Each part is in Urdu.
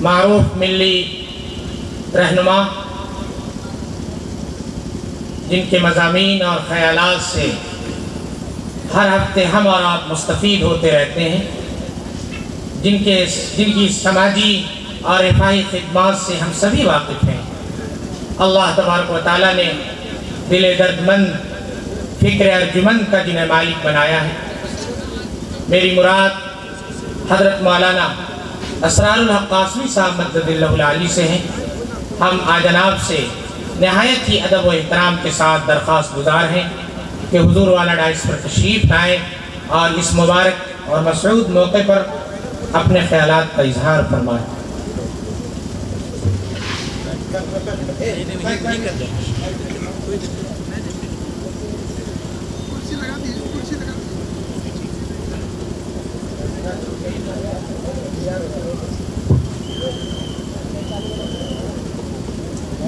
معروف ملی رہنما جن کے مضامین اور خیالات سے ہر ہفتے ہم اور آپ مستفید ہوتے رہتے ہیں، جن کی سماجی اور رفاہی خدمات سے ہم سبھی واقف ہیں۔ اللہ تبارک و تعالیٰ نے دل درد مند، فکر ارجمند کا جنہیں مالک بنایا ہے۔ میری مراد حضرت مولانا اسرار الحق قاسمی صاحب مدد اللہ العالی سے ہیں۔ ہم آجناب سے نہایت ہی ادب و احترام کے ساتھ درخواست گزار ہیں کہ حضور والا ڈائس پر تشریف لائیں اور اس مبارک اور مسعود موقع پر اپنے خیالات کا اظہار فرمائیں۔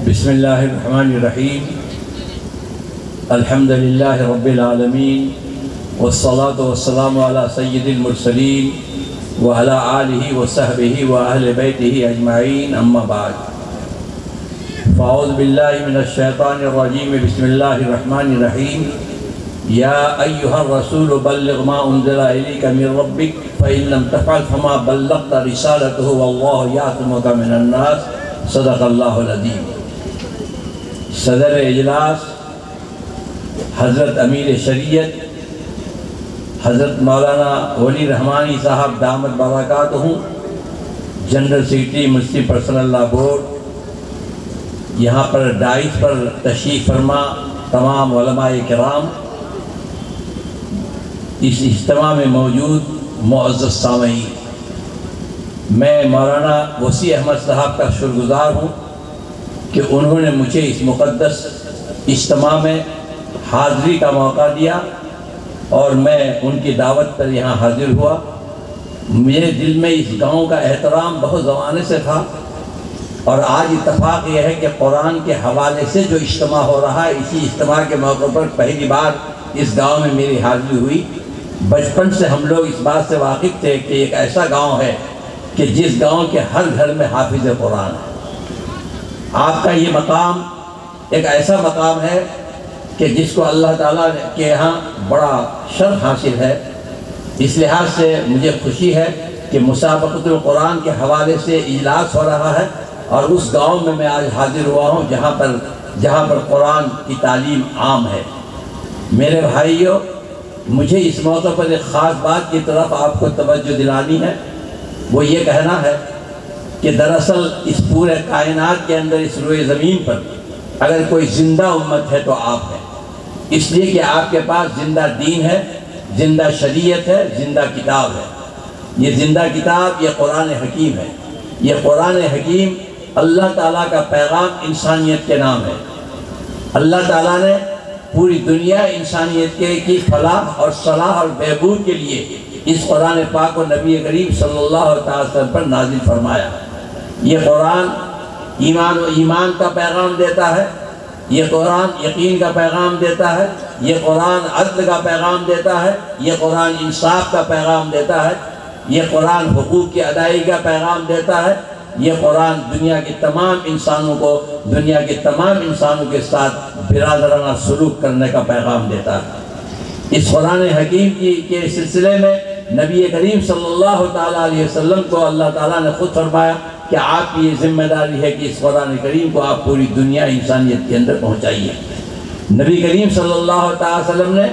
بسم اللہ الرحمن الرحیم، الحمدللہ رب العالمین، والصلاة والسلام علی سید المرسلین وعلی آلہ وصحبہ واہل بیتہ اجمعین، اما بعد فاعوذ باللہ من الشیطان الرجیم، بسم اللہ الرحمن الرحیم۔ یا ایہا الرسول بلغ ما انزل الیک من ربک فإن لم تفعل فما بلغت رسالته واللہ یعصمک من الناس، صدق اللہ العظیم۔ صدر اجلاس حضرت امیر شریعت حضرت مولانا ولی رحمانی صاحب دامت برکاتہ، جنرل سیکرٹری مفتی پرسنل لا بورڈ، یہاں پر ڈائس پر تشریف فرما تمام علماء کرام، اس اجتماع میں موجود معزز سامعین، میں مولانا وسیع احمد صاحب کا شکرگزار ہوں کہ انہوں نے مجھے اس مقدس اجتماع میں حاضری کا موقع دیا اور میں ان کی دعوت پر یہاں حاضر ہوا۔ میرے دل میں اس گاؤں کا احترام بہت زمانے سے تھا، اور آج اتفاق یہ ہے کہ قرآن کے حوالے سے جو اجتماع ہو رہا ہے، اسی اجتماع کے موقع پر پہلی بار اس گاؤں میں میری حاضری ہوئی۔ بچپن سے ہم لوگ اس بات سے واقف تھے کہ ایک ایسا گاؤں ہے کہ جس گاؤں کے ہر گھر میں حافظ قرآن ہے۔ آپ کا یہ مقام ایک ایسا مقام ہے کہ جس کو اللہ تعالیٰ کے یہاں بڑا شرف حاصل ہے۔ اس لحاظ سے مجھے خوشی ہے کہ مسابقۃ القرآن کے حوالے سے اجلاس ہو رہا ہے، اور اس گاؤں میں میں آج حاضر ہوا ہوں جہاں پر قرآن کی تعلیم عام ہے۔ میرے بھائیوں، مجھے اس موقع پر ایک خاص بات کی طرف آپ کو توجہ دلانی ہے، وہ یہ کہنا ہے کہ دراصل اس پورے کائنات کے اندر، اس روئے زمین پر اگر کوئی زندہ امت ہے تو آپ ہیں، اس لیے کہ آپ کے پاس زندہ دین ہے، زندہ شریعت ہے، زندہ کتاب ہے۔ یہ زندہ کتاب، یہ قرآن حکیم ہے۔ یہ قرآن حکیم اللہ تعالیٰ کا پیغام انسانیت کے نام ہے۔ اللہ تعالیٰ نے پوری دنیا انسانیت کی فلاح اور صلاح اور بہبود کے لیے اس قرآن پاک کو نبی کریم صلی اللہ علیہ وسلم پر نازل فرمایا۔ یہ قرآن ایمان کا پیغام دیتا ہے، یہ قرآن یقین کا پیغام دیتا ہے، یہ قرآن عدل کا پیغام دیتا ہے، یہ قرآن انصاف کا پیغام دیتا ہے، یہ قرآن حقوق کی ادائیگی کا پیغام دیتا ہے، یہ قرآن دنیا کے تمام انسانوں کے ساتھ برادرانہ سلوک کرنے کا پیغام دیتا ہے۔ اس قرآن حکیم کے سلسلے میں نبی کریم صلی اللہ تعالیٰ علیہ وسلم کو اللہ تعالیٰ نے خود فرمایا کہ آپ کی یہ ذمہ داری ہے کہ اس قرآن کریم کو آپ پوری دنیا انسانیت کے اندر پہنچائیے۔ نبی کریم صلی اللہ تعالیٰ علیہ وسلم نے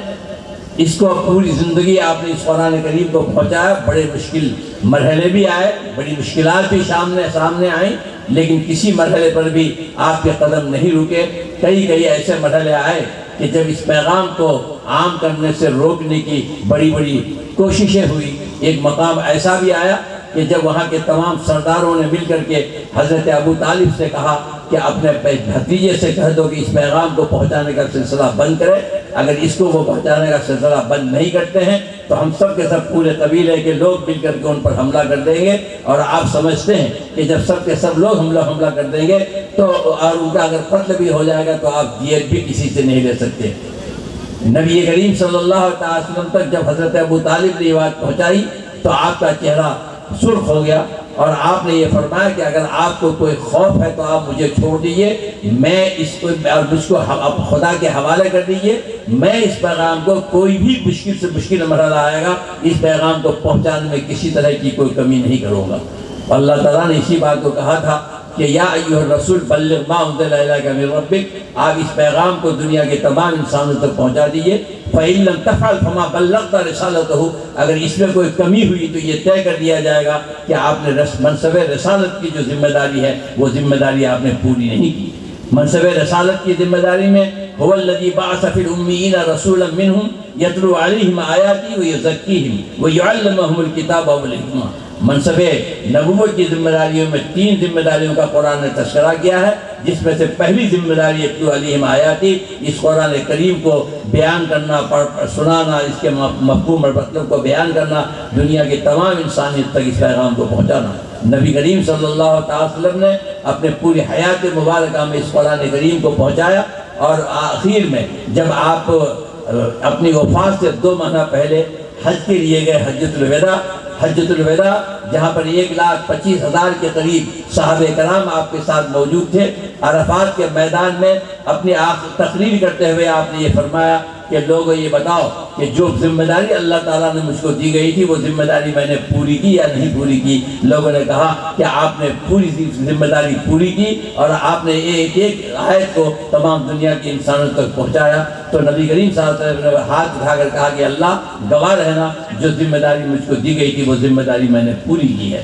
اس کو پوری زندگی آپ نے اس قرآن کریم کو پہنچایا۔ بڑے مشکل مرحلے بھی آئے، بڑی مشکلات بھی سامنے آئیں، لیکن کسی مرحلے پر بھی آپ کے قدم نہیں رکے۔ کئی ایسے مرحلے آئے کہ جب اس پیغام کو عام کرنے سے روکنے کی بڑی کوششیں ہوئی۔ ایک مقام ایسا بھی آیا کہ جب وہاں کے تمام سرداروں نے مل کر کے حضرت ابو طالب سے کہا کہ اپنے بھتیجے سے کہہ دو کہ اس پیغام کو پہنچانے کا سلسلہ بند کرے، اگر اس کو وہ پہنچانے کا سلسلہ بند نہیں کرتے ہیں تو ہم سب کے سب پورے قبیلے کے لوگ مل کر کے ان پر حملہ کر دیں گے۔ اور آپ سمجھتے ہیں کہ جب سب کے سب لوگ حملہ کر دیں گے تو اور ان کا اگر قتل بھی ہو جائے گا تو آپ دیت بھی کسی سے نہیں لے سکتے۔ نبی کریم صلی اللہ علیہ وسلم تک جب حضرت ابو طالب نے یہ بات پہنچائی تو آپ کا چہرہ سرخ ہو گیا، اور آپ نے یہ فرمایا کہ اگر آپ کو کوئی خوف ہے تو آپ مجھے چھوڑ دیجئے، میں اس کو اور مجھ کو خدا کے حوالے کر دیجئے، میں اس پیغام کو کوئی بھی مشکل سے مشکل مرحلہ آئے گا اس پیغام کو پہنچانے میں کسی طرح کی کوئی کمی نہیں کروں گا۔ اللہ تعالیٰ نے اسی بات کو کہا تھا کہ یا ایھا الرسول بلغ ما انزل الیک من ربک، آپ اس پیغام کو دنیا کے تمام انسانوں تک پہنچا دیجئے۔ فَإِن لَمْ تَفْعَلْ فَمَا بَلَّغْتَ رِسَالَتَهُ، اگر اس میں کوئی کمی ہوئی تو یہ طے کر دیا جائے گا کہ آپ نے منصب رسالت کی جو ذمہ داری ہے وہ ذمہ داری آپ نے پوری نہیں کی۔ منصب رسالت کی ذمہ داری میں هو الذی بعث فی الأمیین رسولا منہم یتلو علیہم آیاتی ویزکیہم ویعلمہم الکتاب والحکمہ۔ منصب نبوت کی ذمہ داریوں میں 3 ذمہ داریوں کا قرآن نے تذکرہ کیا ہے، جس میں سے پہلی ذمہ داری یتلو علیہم آیاتی، اس قرآن کریم کو بیان کرنا، سنانا، اس کے مفہوم اور مطلب کو بیان کرنا، دنیا کے تمام انسانیت تک اس پیغام کو پہنچانا۔ نبی کریم صلی اللہ علیہ وسلم نے اپنے پوری حیات مبارکہ میں اس قرآن کریم کو پہنچایا، اور آخر میں جب آپ اپنی وفات سے 2 ماہ پہلے حج کے لیے گئے، حجۃ الوداع جہاں پر 1,25,000 کے قریب صحابہ کرام آپ کے ساتھ موجود تھے، عرفات کے میدان میں اپنی تقریر کرتے ہوئے آپ نے یہ فرمایا کہ لوگوں یہ بتاؤ کہ جو ذمہ داری اللہ تعالیٰ نے مجھ کو دی گئی تھی وہ ذمہ داری میں نے پوری کی یا نہیں پوری کی؟ لوگوں نے کہا کہ آپ نے پوری ذمہ داری پوری کی اور آپ نے ایک ایک آیت کو تمام دنیا کے انسانوں تک پہنچایا۔ تو نبی کریم صلی اللہ علیہ وسلم نے ہاتھ اٹھا کر کہا کہ اللہ گواہ رہنا، جو ذمہ داری مجھ کو دی گئی تھی وہ ذمہ داری میں نے پوری کی ہے۔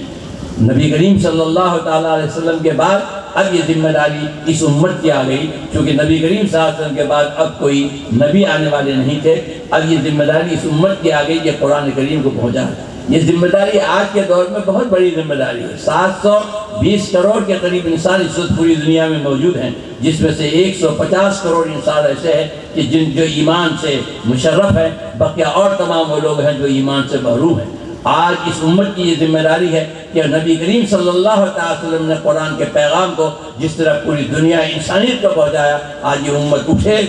نبی کریم صلی اللہ تعالیٰ علیہ وسلم کے بعد اب یہ ذمہ داری اس امت کی آ گئی، چونکہ نبی کریم صلی اللہ علیہ وسلم کے بعد اب کوئی نبی آنے والے نہیں تھے، اب یہ ذمہ داری اس امت کی آ گئی کہ قرآن کریم کو پہنچانا۔ یہ ذمہ داری آج کے دور میں بہت بڑی ذمہ داری ہے۔ 720 کروڑ کے قریب انسان اس وقت پوری دنیا میں موجود ہیں، جس میں سے 150 کروڑ انسان ایسے ہیں کہ جو ایمان سے مشرف ہیں، بقیہ اور تمام وہ لوگ ہیں جو ایمان سے محروم ہیں۔ آج اس امت کی یہ ذمہ داری ہے کہ نبی کریم صلی اللہ علیہ وسلم نے قرآن کے پیغام کو جس طرح پوری دنیا انسانیت کو پہنچایا، آج یہ امت اٹھے،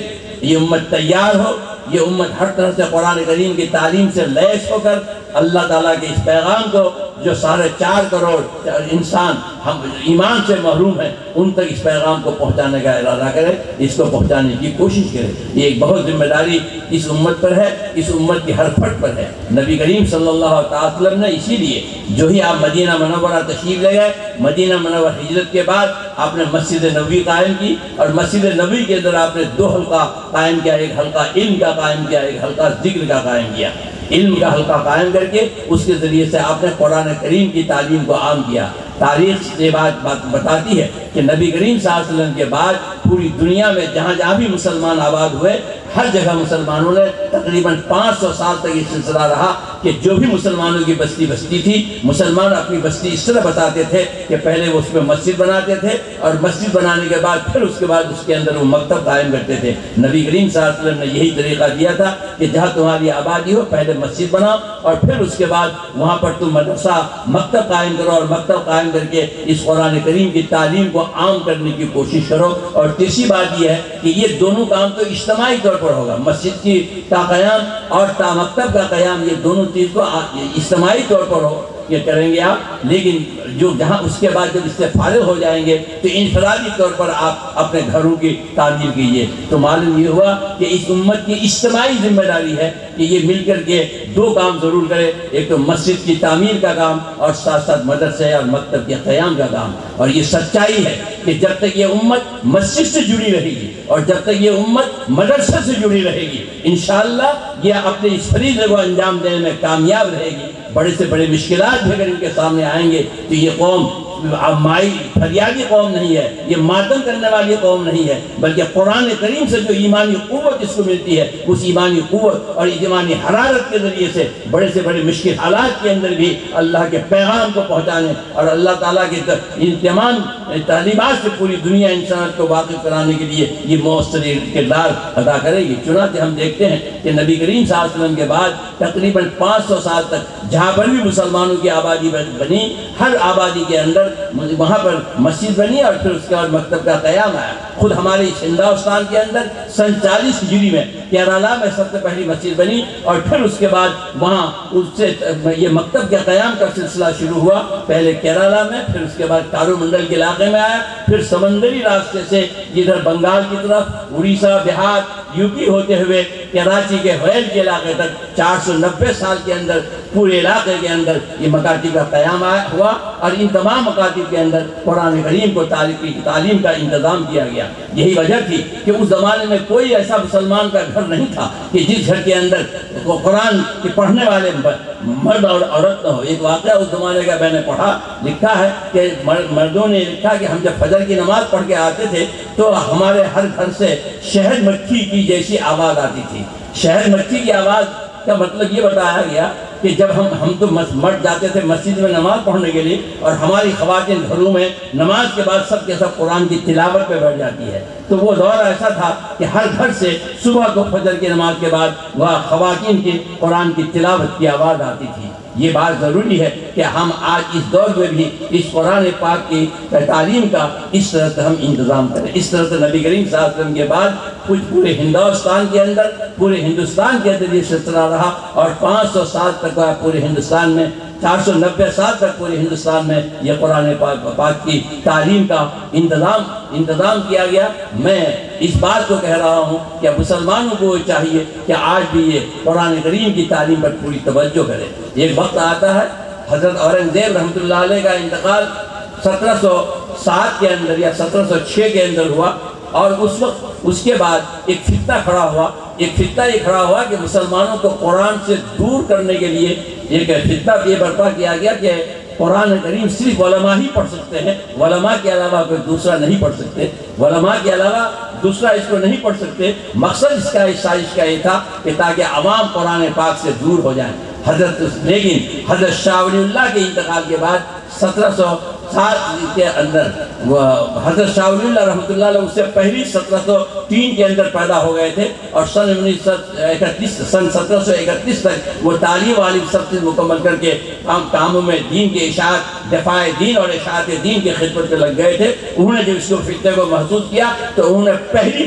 یہ امت تیار ہو، یہ امت ہر طرح سے قرآن کریم کی تعلیم سے لیس ہو کر اللہ تعالیٰ کے اس پیغام کو جو 4.5 کروڑ انسان ہم ایمان سے محروم ہیں ان تک اس پیغام کو پہنچانے کا ارادہ کرے، اس کو پہنچانے کی کوشش کرے۔ یہ ایک بہت ذمہ داری اس امت پر ہے، اس امت کی ہر فرد پر ہے۔ نبی کریم صلی اللہ علیہ وسلم نے اسی لیے جو ہی آپ مدینہ منورہ تشریف لے گئے، مدینہ منورہ ہجرت کے بعد آپ نے مسجد نبوی قائم کی، اور مسجد نبوی کے اندر آپ نے 2 حلقہ قائم کیا، ایک حلقہ علم کا قائم کیا، ایک حلقہ ذکر کا قائم کیا۔ علم کا حلقہ قائم کر کے اس کے ذریعے سے آپ نے قرآن کریم کی تعلیم کو عام کیا۔ تاریخ یہ بات بتاتی ہے کہ نبی کریم صلی اللہ علیہ وسلم کے بعد پوری دنیا میں جہاں جہاں بھی مسلمان آباد ہوئے، ہر جگہ مسلمانوں نے تقریباً 500 سال تک یہ سلسلہ رہا کہ جو بھی مسلمانوں کی بستی تھی، مسلمان اپنی بستی اس طرح بتاتے تھے کہ پہلے وہ اس میں مسجد بناتے تھے، اور مسجد بنانے کے بعد پھر اس کے بعد اس کے اندر وہ مکتب قائم کرتے تھے۔ نبی کریم صلی اللہ علیہ وسلم نے یہی طریقہ دیا تھا کہ جہاں تمہاری آبادی ہو پہلے مسجد بناؤ، اور پھر اس کے بعد وہاں پر تم مدرسہ مکتب قائم کرو، اور مکتب قائم کر کے اس قرآن کریم کی تعلیم کو عام کرنے کی کوشش کرو۔ اور تیسری بات یہ ہے کہ یہ دونوں کام تو اجتماعی طور پر ہوگا، مسجد کا قیام اور مکتب کا قیام، یہ دونوں چیز کو اجتماعی طور پر ہو یہ کریں گے آپ، لیکن جو جہاں اس کے بعد جب اس سے فارغ ہو جائیں گے تو انفرادی طور پر آپ اپنے گھروں کی تعمیر کیجئے۔ تو معلوم یہ ہوا کہ اس امت کی اجتماعی ذمہ داری ہے کہ یہ مل کر کے 2 کام ضرور کرے، ایک تو مسجد کی تعمیر کا کام اور ساتھ ساتھ مدرسے اور مکتب کے قیام کا کام۔ اور یہ سچائی ہے کہ جب تک یہ امت مسجد سے جڑی رہے گی اور جب تک یہ امت مدرسے سے جڑی رہے گی، انشاءاللہ یہ اپنے اس فریضے کو انجام دینے میں کامیاب رہے گی۔ بڑے سے بڑے مشکلات بھی اگر ان کے سامنے آئیں گے تو یہ قوم مائی فریادی قوم نہیں ہے، یہ ماتم کرنے والی قوم نہیں ہے، بلکہ قرآن کریم سے جو ایمانی قوت اس کو ملتی ہے، اس ایمانی قوت اور ایمانی حرارت کے ذریعے سے بڑے سے بڑے مشکل حالات کے اندر بھی اللہ کے پیغام کو پہنچانے اور اللہ تعالیٰ کے ان تمام تعلیمات سے پوری دنیا انسانیت کو واقف کرانے کے لیے یہ مؤثر کردار ادا کرے گی۔ چنانچہ ہم دیکھتے ہیں کہ نبی کریم صلی اللہ علیہ وسلم کے بعد تقریباً 500 سال تک جہاں پر بھی مسلمانوں کی آبادی بنی، ہر آبادی کے اندر وہاں پر مسجد بنی اور پھر اس کے بعد مکتب کا قیام آیا۔ خود ہمارے اس ہندوستان کے اندر سن 40 ہجری میں کیرالا میں سب سے پہلی مسجد بنی، اور پھر اس کے بعد وہاں اس سے یہ مکتب کے قیام کا سلسلہ شروع ہوا، پہلے کیرالا میں، پھر اس کے بعد کارو منڈل کے علاقے میں آیا، پھر سمندری راستے سے ادھر بنگال کی طرف، اڑیسہ، بہار، یو پی ہوتے ہوئے کراچی کے ویل کے علاقے تک 490 سال کے اندر پورے علاقے کے اندر یہ مکاتب کا قیام ہوا، اور ان تمام مکاتب کے اندر قرآن کریم کو تعلیم کا انتظام کیا گیا۔ یہی وجہ تھی کہ اس زمانے میں کوئی ایسا مسلمان کا گھر نہیں تھا کہ جس گھر کے اندر قرآن کے پڑھنے والے مرد اور عورت نہ ہو۔ ایک واقعہ اس زمانے کا میں نے پڑھا، لکھا ہے کہ مردوں نے لکھا کہ ہم جب فجر کی نماز پڑھ کے آتے تھے تو ہمارے ہر گھر سے شہد مکھی کی جیسی آواز آتی تھی۔ شہد مکھی کی آواز کا مطلب یہ بتایا گیا کہ جب ہم تو مرد جاتے تھے مسجد میں نماز پڑھنے کے لیے، اور ہماری خواتین گھروں میں نماز کے بعد سب کے سب قرآن کی تلاوت پہ بیٹھ جاتی ہے، تو وہ دور ایسا تھا کہ ہر گھر سے صبح کو فجر کی نماز کے بعد وہ خواتین کی قرآن کی تلاوت کی آواز آتی تھی۔ یہ بات ضروری ہے کہ ہم آج اس دور میں بھی اس قرآن پاک کی تعلیم کا اس طرح سے ہم انتظام کریں۔ اس طرح سے نبی کریم صلی اللہ علیہ وسلم کے بعد کچھ پورے ہندوستان کے اندر یہ سلسلہ رہا، اور 500 سال تک پورے ہندوستان میں، 490 سال تک پورے ہندوستان میں یہ قرآن پاک کی تعلیم کا انتظام کیا گیا۔ میں اس بات کو کہہ رہا ہوں کہ مسلمانوں کو چاہیے کہ آج بھی یہ قرآن کریم کی تعلیم پر پوری توجہ کرے۔ ایک وقت آتا ہے، حضرت اورنگزیب رحمۃ اللہ علیہ کا انتقال 1707 کے اندر یا 1706 کے اندر ہوا، اور اس وقت اس کے بعد ایک فتنہ کھڑا ہوا کہ مسلمانوں کو قرآن سے دور کرنے کے لیے ایک فتنہ یہ برپا کیا گیا کہ قرآن کریم صرف علماء ہی پڑھ سکتے ہیں، علماء کے علاوہ کوئی دوسرا نہیں پڑھ سکتے، علماء کے علاوہ دوسرا اس کو نہیں پڑھ سکتے۔ مقصد اس کا سازش کا یہ تھا کہ تاکہ عوام قرآن پاک سے دور ہو جائیں۔ لیکن حضرت شاہ ولی اللہ کے انتقال کے بعد 1707 کے اندر حضرت شاہ ولی اللہ رحمۃ اللہ علیہ اس سے پہلی 1703 کے اندر پیدا ہو گئے تھے، اور سن 1731 تک وہ تعلیم والی سب چیز مکمل کر کے کاموں میں دین کے اشاعت، دفاع دین اور اشاعت دین کی خدمت پہ لگ گئے تھے۔ انہوں نے جب اس کو فتنے کو محسوس کیا تو انہوں نے پہلی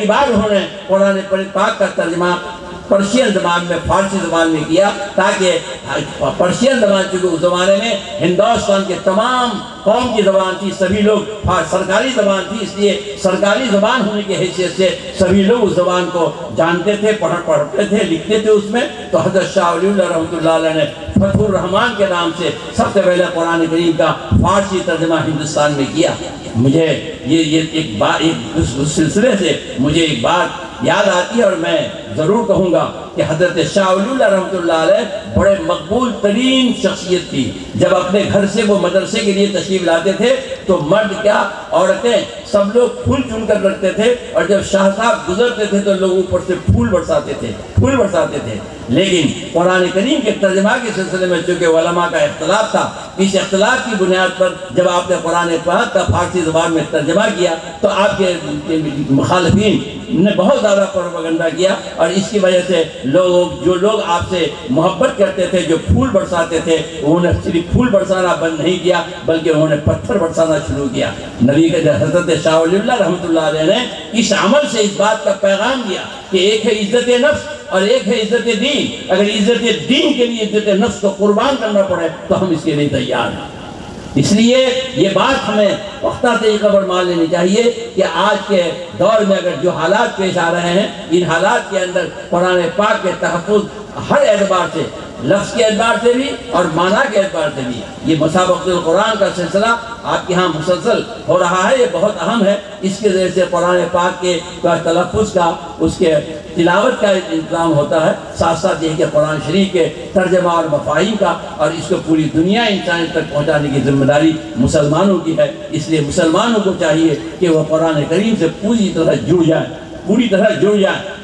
بار انہوں نے قرآن پاک کا ترجمہ پرشین زبان میں، فارسی زبان میں کیا، تاکہ پرشین زبان چونکہ اس زمانے میں ہندوستان کے تمام قوم کی زبان تھی، سبھی لوگ سرکاری زبان تھی، اس لیے سرکاری زبان ہونے کی حیثیت سے سبھی لوگ اس زبان کو جانتے تھے، پڑھتے تھے، لکھتے تھے اس میں۔ تو حضرت شاہ ولی اللہ رحمۃ اللہ علیہ نے فتح الرحمان کے نام سے سب سے پہلے قرآن کریم کا فارسی ترجمہ ہندوستان میں کیا۔ مجھے اس سلسلے سے مجھے ایک بات یاد آتی ہے، اور میں ضرور کہوں گا کہ حضرت شاہ ولی اللہ رحمۃ اللہ علیہ بڑے مقبول ترین شخصیت تھی۔ جب اپنے گھر سے وہ مدرسے کے لیے تشریف لاتے تھے تو مرد کیا عورتیں سب لوگ پھول چن کر رکھتے تھے، اور جب شاہ صاحب گزرتے تھے تو لوگ اوپر سے پھول برساتے تھے۔ لیکن قرآن کریم کے ترجمہ کے سلسلے میں چونکہ علماء کا اختلاف تھا، اس اختلاف کی بنیاد پر جب آپ نے قرآن پاک کا فارسی زبان میں ترجمہ کیا تو آپ کے مخالفین نے بہت زیادہ پروپیگنڈا کیا، اور اس کی وجہ سے جو لوگ آپ سے محبت کرتے تھے، جو پھول برساتے تھے، انہوں نے صرف پھول برسانا بند نہیں کیا بلکہ انہوں نے پتھر برسانا شروع کیا۔ نبی کے حضرت شاہ ولی اللہ رحمۃ اللہ علیہ نے اس عمل سے اس بات کا پیغام دیا کہ ایک ہے عزت نفس اور ایک ہے عزت دین۔ اگر عزت دین کے لیے عزت نفس کو قربان کرنا پڑے تو ہم اس کے لیے تیار ہیں۔ اس لیے یہ بات ہمیں وقتاً طریقہ پر مان لینی چاہیے کہ آج کے دور میں اگر جو حالات پیش آ رہے ہیں، ان حالات کے اندر قرآن پاک کے تحفظ ہر اعتبار سے، لفظ کے اعتبار سے بھی اور معنی کے اعتبار سے بھی، یہ مسابقۃ القرآن کا سلسلہ آپ کے ہاں مسلسل ہو رہا ہے، یہ بہت اہم ہے۔ اس کے ذریعے سے قرآن پاک کے تلفظ کا، اس کے تلاوت کا انتظام ہوتا ہے، ساتھ ساتھ یہ کہ قرآن شریف کے ترجمہ اور مفاہیم کا، اور اس کو پوری دنیا انسانیت تک پہنچانے کی ذمہ داری مسلمانوں کی ہے۔ اس لیے مسلمانوں کو چاہیے کہ وہ قرآن کریم سے پوری طرح جڑ جائیں،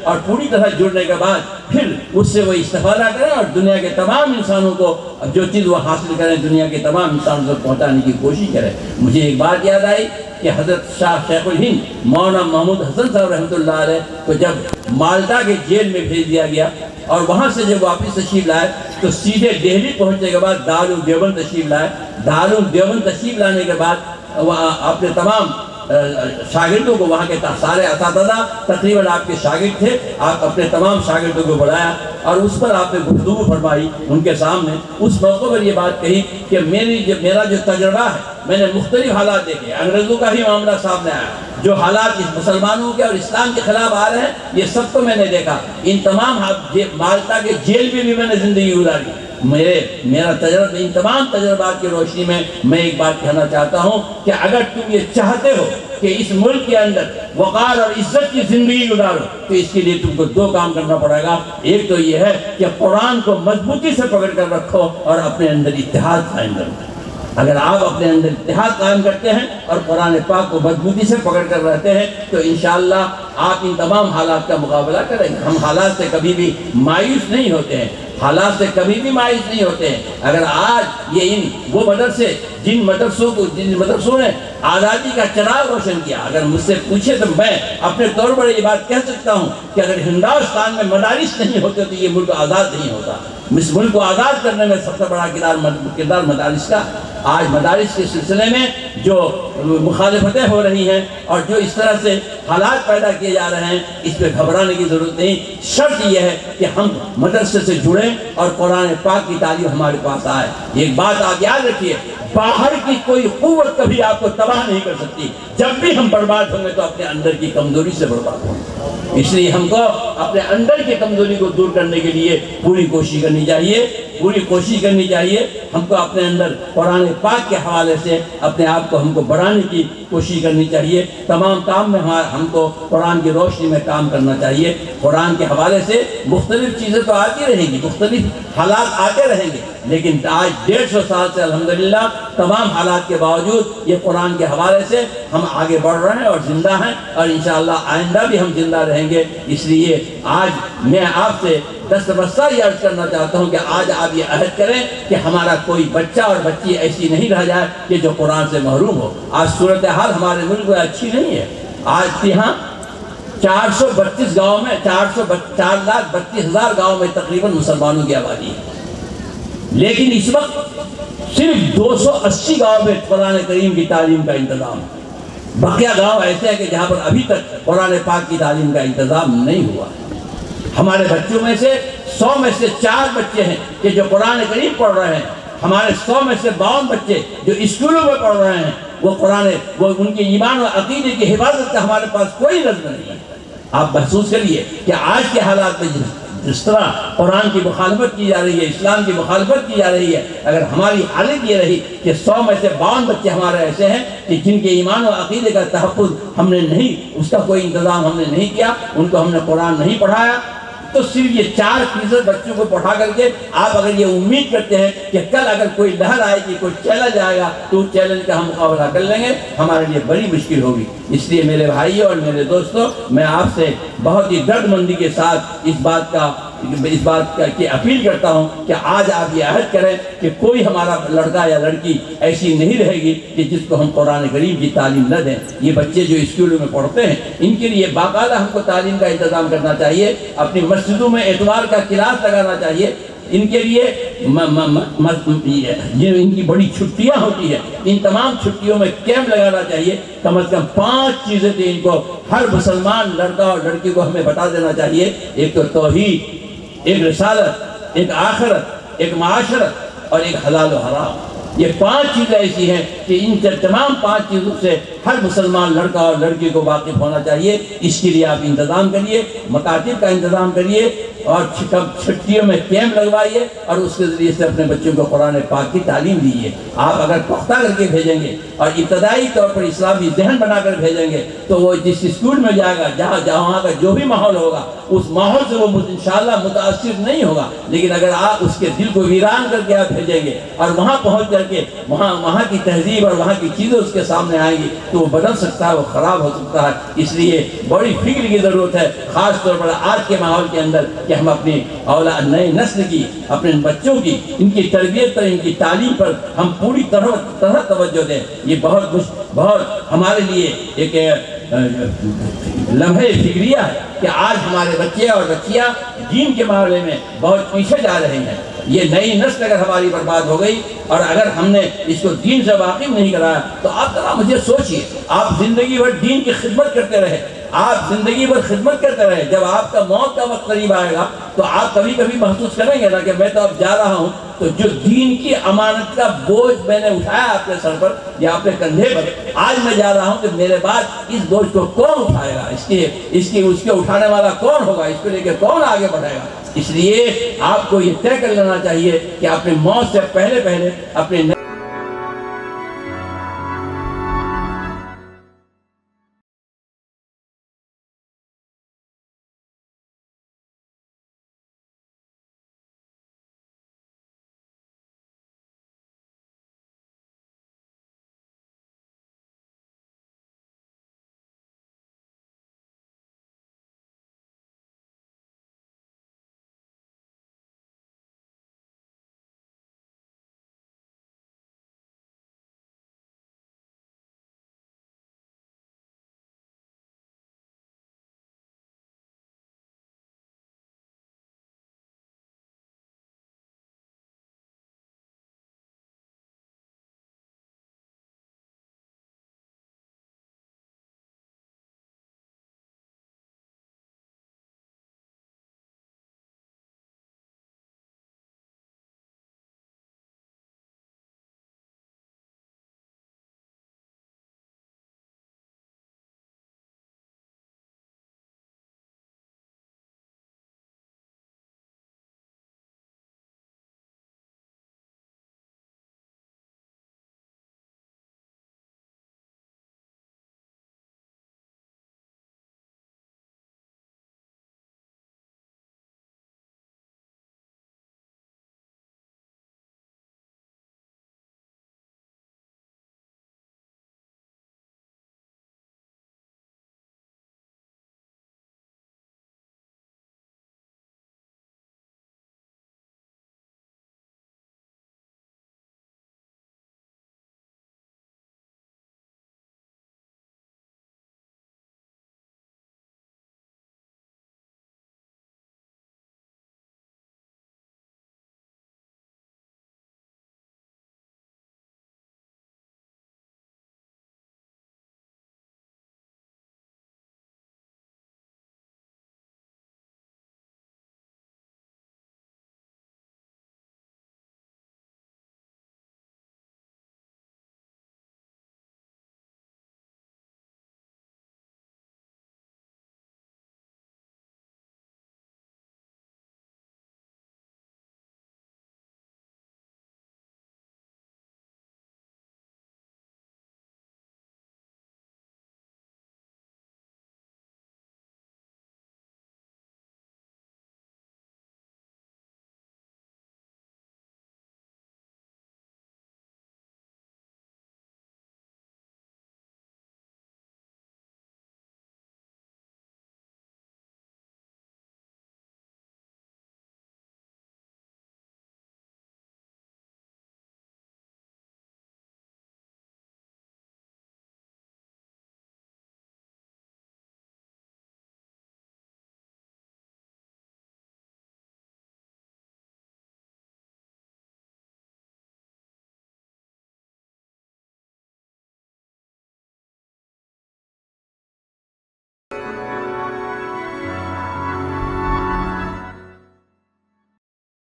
اور پوری طرح جڑنے کے بعد پھر اس سے وہ استفادہ کریں، اور دنیا کے تمام انسانوں کو جو چیز وہ حاصل کریں دنیا کے تمام انسانوں تک پہنچانے کی کوشش کریں۔ مجھے ایک بات یاد آئی کہ حضرت شیخ الہند مولانا محمود حسن صاحب رحمۃ اللہ علیہ کو جب مالٹا کے جیل میں بھیج دیا گیا اور وہاں سے جب واپس تشریف لائے تو سیدھے دہلی پہنچنے کے بعد دارالدیوبند تشریف لائے۔ دارالعلوم دیوبند تشریف لانے کے بعد اپنے تمام شاگردوں کو، وہاں کے سارے اساتذہ تقریباً آپ کے شاگرد تھے، آپ اپنے تمام شاگردوں کو بلایا اور اس پر آپ نے گفتگو فرمائی ان کے سامنے۔ اس موقع پر یہ بات کہی کہ میرا جو تجربہ ہے، میں نے مختلف حالات دیکھے، انگریزوں کا ہی معاملہ سامنے آیا، جو حالات اس مسلمانوں کے اور اسلام کے خلاف آ رہے ہیں، یہ سب کو میں نے دیکھا۔ ان تمام مالٹا کے جیل میں بھی میں نے زندگی گزاری۔ میرا تجربہ، ان تمام تجربات کی روشنی میں میں ایک بات کہنا چاہتا ہوں کہ اگر تم یہ چاہتے ہو کہ اس ملک کے اندر وقار اور عزت کی زندگی گزارو تو اس کے لیے تم کو دو کام کرنا پڑے گا۔ ایک تو یہ ہے کہ قرآن کو مضبوطی سے پکڑ کر رکھو اور اپنے اندر اتحاد قائم کرو۔ اگر آپ اپنے اندر اتحاد قائم کرتے ہیں اور قرآن پاک کو مضبوطی سے پکڑ کر رہتے ہیں تو انشاءاللہ آپ ان تمام حالات کا مقابلہ کریں گے۔ ہم حالات سے کبھی بھی مایوس نہیں ہوتے ہیں، حالات سے کبھی بھی مایوس نہیں ہوتے ہیں۔ اگر آج یہ وہ مدرسے جن مدرسوں نے آزادی کا چراغ روشن کیا، اگر مجھ سے پوچھے تو میں اپنے طور پر یہ بات کہہ سکتا ہوں کہ اگر ہندوستان میں مدارس نہیں ہوتے تو یہ ملک آزاد نہیں ہوتا۔ اس ملک کو آزاد کرنے میں سب سے بڑا کردار مدارس کا۔ آج مدارس کے سلسلے میں جو مخالفتیں ہو رہی ہیں اور جو اس طرح سے حالات پیدا کیے جا رہے ہیں، اس پہ گھبرانے کی ضرورت نہیں۔ شرط یہ ہے کہ ہم مدرسے سے جڑیں اور قرآن پاک کی تعلیم ہمارے پاس آئے۔ ایک بات آپ یاد رکھیے، باہر کی کوئی قوت کبھی آپ کو تباہ نہیں کر سکتی۔ جب بھی ہم برباد ہوں گے تو اپنے اندر کی کمزوری سے برباد ہوں گے۔ اس لیے ہم کو اپنے اندر کی کمزوری کو دور کرنے کے لیے پوری کوشش کرنی چاہیے۔ ہم کو اپنے اندر قرآن پاک کے حوالے سے اپنے آپ کو ہم کو بڑھانے کی کوشش کرنی چاہیے۔ تمام کام میں ہم کو قرآن کی روشنی میں کام کرنا چاہیے۔ قرآن کے حوالے سے مختلف چیزیں تو آتی رہیں گی، مختلف حالات آتے رہیں گے، لیکن آج 150 سال سے الحمدللہ تمام حالات کے باوجود یہ قرآن کے حوالے سے ہم آگے بڑھ رہے ہیں اور زندہ ہیں، اور انشاءاللہ آئندہ بھی ہم زندہ رہیں گے۔ اس لیے آج میں آپ سے دستبستہ یہ عرض کرنا چاہتا ہوں کہ آج آپ یہ عہد کریں کہ ہمارا کوئی بچہ اور بچی ایسی نہیں رہ جائے کہ جو قرآن سے محروم ہو۔ آج صورتحال ہمارے ملک میں اچھی نہیں ہے۔ آج یہاں 432 گاؤں میں 4,32,000 گاؤں میں تقریباً مسلمانوں کی آبادی ہے، لیکن اس وقت صرف 280 گاؤں میں قرآن کریم کی تعلیم کا انتظام ہے۔ بقیہ گاؤں ایسے ہیں کہ جہاں پر ابھی تک قرآن پاک کی تعلیم کا انتظام نہیں ہوا ہے۔ ہمارے بچوں میں سے 100 میں سے 4 بچے ہیں کہ جو قرآن کریم پڑھ رہے ہیں۔ ہمارے 100 میں سے 52 بچے جو اسکولوں میں پڑھ رہے ہیں، وہ ان کے ایمان و عقیدے کی حفاظت کا ہمارے پاس کوئی نظم نہیں ہے۔ آپ محسوس کریے کہ آج کے حالات میں جس طرح قرآن کی مخالفت کی جا رہی ہے، اسلام کی مخالفت کی جا رہی ہے، اگر ہماری حالت یہ رہی کہ 100 میں سے 52 بچے ہمارے ایسے ہیں کہ جن کے ایمان و عقیدے کا تحفظ ہم نے نہیں، اس کا کوئی انتظام ہم نے نہیں کیا، ان کو ہم نے قرآن نہیں پڑھایا، تو صرف یہ 4% بچوں کو پڑھا کر کے آپ اگر یہ امید کرتے ہیں کہ کل اگر کوئی لہر آئے گی، کوئی چیلنج آئے گا تو اس چیلنج کا ہم مقابلہ کر لیں گے، ہمارے لیے بڑی مشکل ہوگی۔ اس لیے میرے بھائیوں اور میرے دوستوں، میں آپ سے بہت ہی درد مندی کے ساتھ اس بات کی اپیل کرتا ہوں کہ آج آپ یہ عہد کریں کہ کوئی ہمارا لڑکا یا لڑکی ایسی نہیں رہے گی کہ جس کو ہم قرآن کریم کی تعلیم نہ دیں۔ یہ بچے جو اسکولوں میں پڑھتے ہیں، ان کے لیے باقاعدہ ہم کو تعلیم کا انتظام کرنا چاہیے، اپنی مسجدوں میں اتوار کا کلاس لگانا چاہیے، ان کے لیے ان کی بڑی چھٹیاں ہوتی ہیں، ان تمام چھٹیوں میں کیمپ لگانا چاہیے۔ کم از کم 5 چیزیں تو ان کو ہر مسلمان لڑکا اور لڑکی کو ہمیں بتا دینا چاہیے۔ ایک تو توحید، ایک رسالت، ایک آخرت، ایک معاشرت اور ایک حلال و حرام۔ یہ 5 چیزیں ایسی ہیں کہ ان تمام 5 چیزوں سے ہر مسلمان لڑکا اور لڑکی کو واقف ہونا چاہیے۔ اس کے لیے آپ انتظام کریے، مکاتب کا انتظام کریے اور چھٹیوں میں کیمپ لگوائیے اور اس کے ذریعے سے اپنے بچوں کو قرآن پاک کی تعلیم دیجیے۔ آپ اگر پختہ کر کے بھیجیں گے اور ابتدائی طور پر اسلامی ذہن بنا کر بھیجیں گے تو وہ جس اسکول میں جائے گا، جہاں کا جو بھی ماحول ہوگا، اس ماحول سے وہ انشاءاللہ متاثر نہیں ہوگا۔ لیکن اگر آپ اس کے دل کو ویران کر کے آپ بھیجیں گے اور وہاں پہنچ کر کے وہاں کی تہذیب اور وہاں کی چیزیں اس کے سامنے آئیں گی تو وہ بدل سکتا ہے، وہ خراب ہو سکتا ہے۔ اس لیے بڑی فکر کی ضرورت ہے، خاص طور پر آج کے ماحول کے اندر، کہ ہم اپنی اولاد، نئے نسل کی، اپنے بچوں کی، ان کی تربیت پر، ان کی تعلیم پر ہم پوری طرح توجہ دیں۔ یہ بہت ہمارے لیے ایک لمحہ فکریہ ہے کہ آج ہمارے بچے اور بچیاں دین کے معاملے میں بہت پیچھے جا رہے ہیں۔ یہ نئی نسل اگر ہماری برباد ہو گئی اور اگر ہم نے اس کو دین سے واقف نہیں کرایا تو آپ ذرا مجھے سوچئے، آپ زندگی بھر دین کی خدمت کرتے رہے، آپ زندگی بھر خدمت کرتے رہے، جب آپ کا موت کا وقت قریب آئے گا تو آپ کبھی کبھی محسوس کریں گے نا کہ میں تو اب جا رہا ہوں، تو جو دین کی امانت کا بوجھ میں نے اٹھایا آپ کے سر پر یا آپ کے کندھے پر، آج میں جا رہا ہوں کہ میرے بعد اس بوجھ کو کون اٹھائے گا، اس کے اٹھانے والا کون ہوگا، اس کو لے کے کون آگے بڑھے گا۔ اس لیے آپ کو یہ طے کر لینا چاہیے کہ اپنی موت سے پہلے اپنے